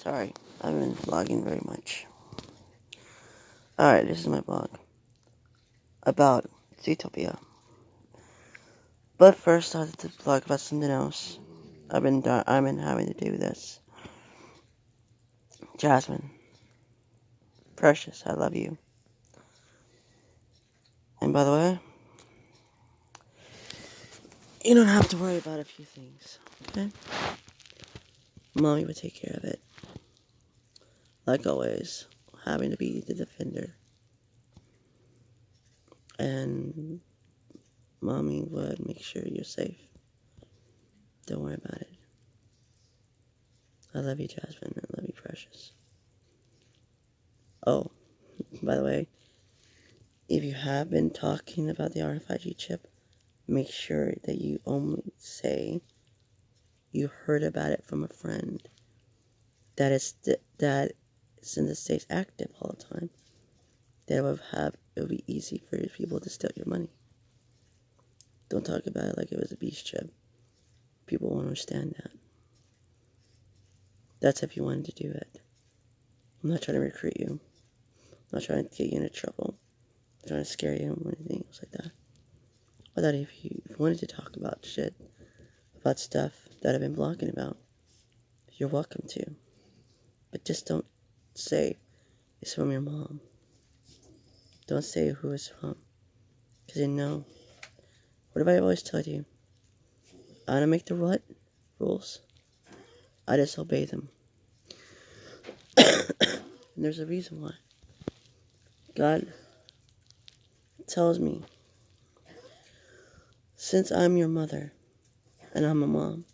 Sorry, I haven't been vlogging very much. Alright, this is my vlog about Zootopia. But first, I have to vlog about something else. I've been having to do this. Jasmine, precious, I love you. And by the way, you don't have to worry about a few things, okay? Mommy would take care of it. Like always, having to be the defender. And Mommy would make sure you're safe. Don't worry about it. I love you, Jasmine. I love you, precious. Oh, by the way, if you have been talking about the RFID chip, make sure that you only say you heard about it from a friend that is in the States active all the time. That it would be easy for people to steal your money. Don't talk about it like it was a beast chip. People won't understand that. That's if you wanted to do it. I'm not trying to recruit you. I'm not trying to get you into trouble. I'm not trying to scare you or anything else like that. I thought if you wanted to talk about shit, about stuff that I've been blogging about, you're welcome to. But just don't say it's from your mom. Don't say who it's from. Because you know. What have I always told you? I don't make the rules. I just obey them. And there's a reason why. God tells me, since I'm your mother and I'm a mom,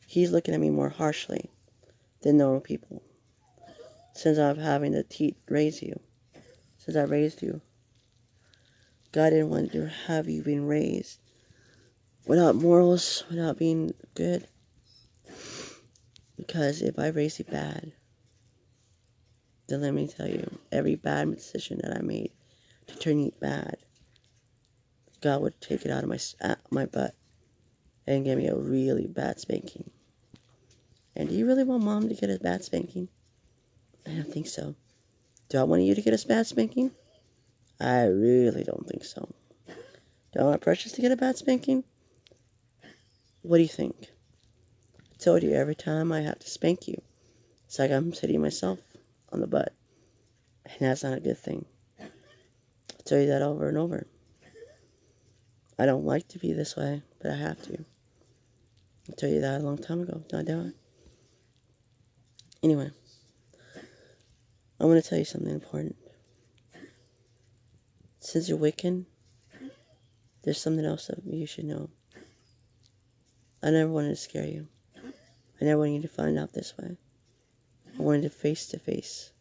He's looking at me more harshly than normal people. Since I'm having to raise you, since I raised you, God didn't want to have you being raised without morals, without being good. Because if I raised you bad, then let me tell you, every bad decision that I made to turn you bad, God would take it out of my butt and give me a really bad spanking. And do you really want Mom to get a bad spanking? I don't think so. Do I want you to get a bad spanking? I really don't think so. Do I want Precious to get a bad spanking? What do you think? I told you every time I have to spank you, it's like I'm hitting myself on the butt. And that's not a good thing. I tell you that over and over. I don't like to be this way, but I have to. I told you that a long time ago, don't I? Anyway, I want to tell you something important. Since you're Wiccan, there's something else that you should know. I never wanted to scare you. I never wanted you to find out this way. I wanted it face to face.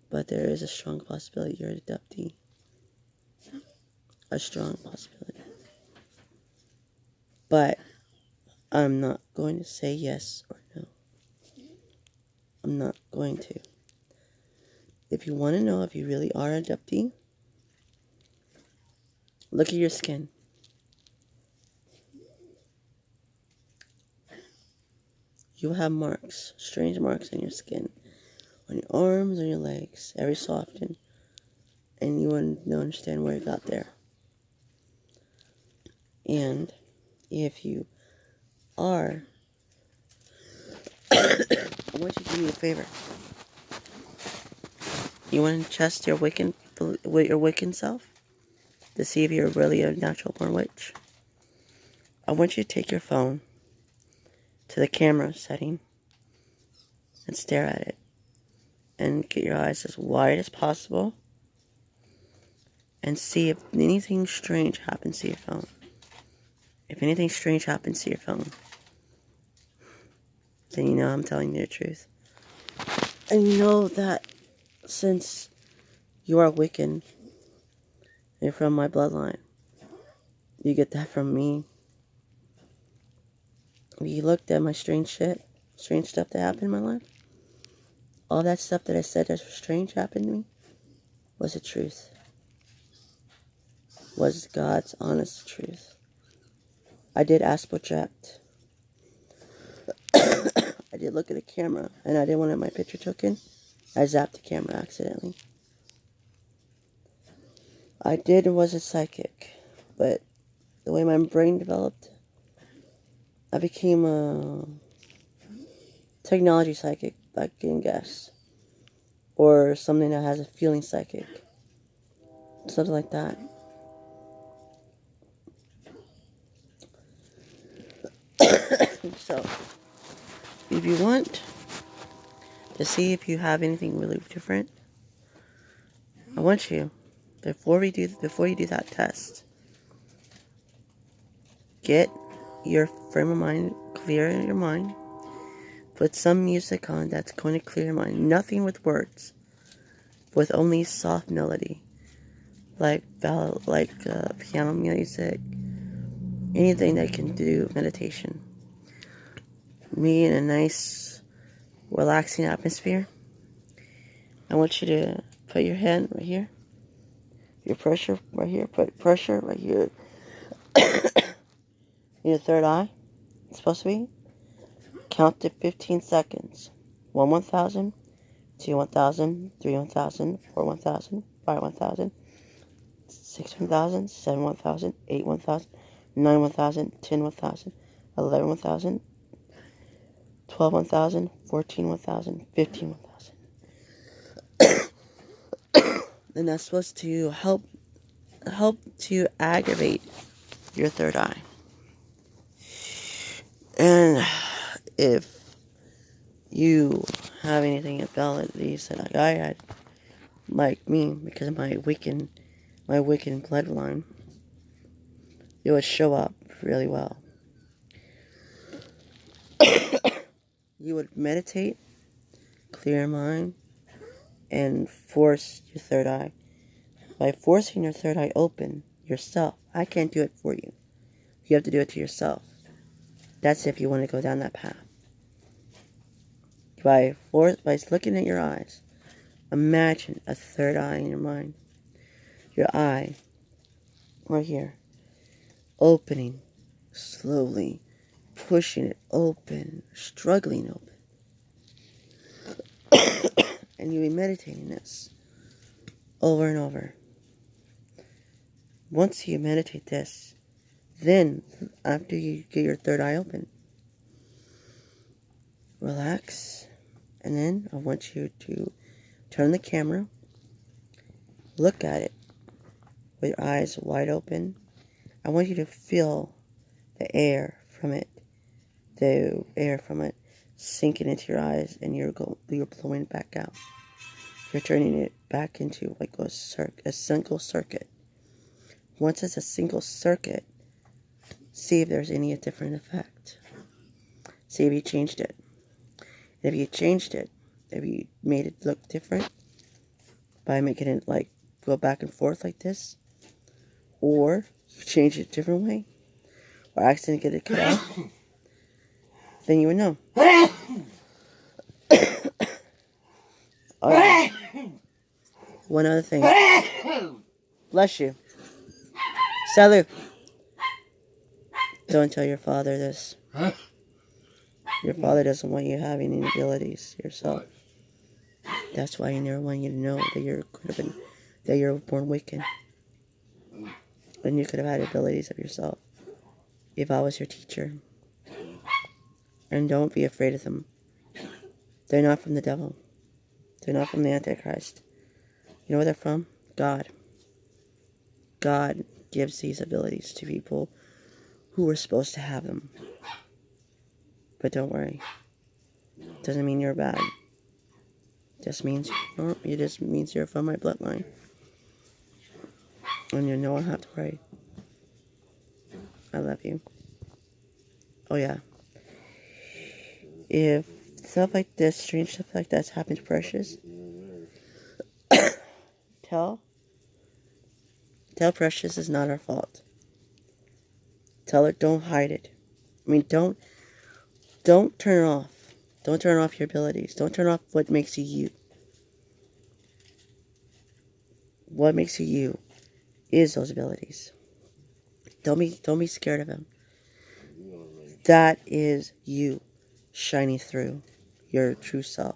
But there is a strong possibility you're an abductee. A strong possibility. But I'm not going to say yes or no. I'm not going to. If you want to know if you really are an abductee, look at your skin. You have marks, strange marks on your skin, on your arms, on your legs, every so often, and you wouldn't understand where it got there. And if you are, I want you to do me a favor. You want to test your Wiccan self to see if you're really a natural born witch? I want you to take your phone to the camera setting and stare at it and get your eyes as wide as possible and see if anything strange happens to your phone. If anything strange happens to your phone, then you know I'm telling you the truth. And you know that since you are Wiccan, you're from my bloodline, you get that from me. If you looked at my strange stuff that happened in my life, all that stuff that I said that was strange happened to me was the truth. Was God's honest truth. I did astral project. I did look at the camera, and I didn't want my picture taken. I zapped the camera accidentally. I was a psychic, but the way my brain developed, I became a technology psychic, I can guess. Or something that has a feeling psychic. Something like that. So, if you want to see if you have anything really different, I want you, before you do that test, get your frame of mind clear in your mind. Put some music on that's going to clear your mind. Nothing with words, with only soft melody, like piano music, anything that can do meditation. Me in a nice, relaxing atmosphere. I want you to put your hand right here, your pressure right here, put pressure right here, in your third eye. It's supposed to be. Count to 15 seconds. 1 1,000, 2 1,000, 3 1,000, 4 1,000, 5 1,000, 6 1,000, 7 1,000, 8 1,000, 9 1,000, 10 1,000, 11 1,000, 12 1,000, 14 1,000, 15 1,000. And that's supposed to help to aggravate your third eye. And if you have anything abilities like I had, like me, because of my Wiccan bloodline, it would show up really well. You would meditate, clear your mind, and force your third eye. By forcing your third eye open yourself, I can't do it for you. You have to do it to yourself. That's if you want to go down that path. By looking at your eyes, imagine a third eye in your mind. Your eye, right here, opening slowly, pushing it open, struggling open. And you'll be meditating this over and over. Once you meditate this, then after you get your third eye open, relax, and then I want you to turn the camera, look at it with your eyes wide open. I want you to feel the air from it sinking into your eyes, and you're blowing it back out. You're turning it back into like a single circuit. Once it's a single circuit, see if there's any different effect. See if you changed it. And if you changed it, if you made it look different by making it like go back and forth like this, or you change it a different way, or accidentally get it cut out, then you would know. Alright. One other thing. Bless you. Salud. Don't tell your father this. Your father doesn't want you having any abilities yourself. That's why he never wanted you to know that you were born Wiccan. And you could have had abilities of yourself if I was your teacher. And don't be afraid of them. They're not from the devil. They're not from the Antichrist. You know where they're from? God. God gives these abilities to people who are supposed to have them. But don't worry. Doesn't mean you're bad. It just means you're from my bloodline. And you don't have to worry. I love you. Oh yeah. If stuff like this, strange stuff like that's happened to Precious, tell Precious it's not her fault. Tell her don't hide it. I mean, don't turn it off. Don't turn off your abilities. Don't turn off what makes you you. What makes you you is those abilities. Don't be scared of them. That is you. shining through your true self.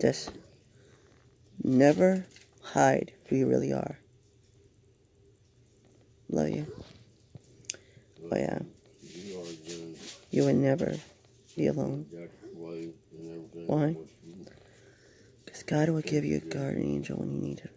Just never hide who you really are. Love you. Oh yeah. You will never be alone. Why? Because God will give you a guardian angel when you need it.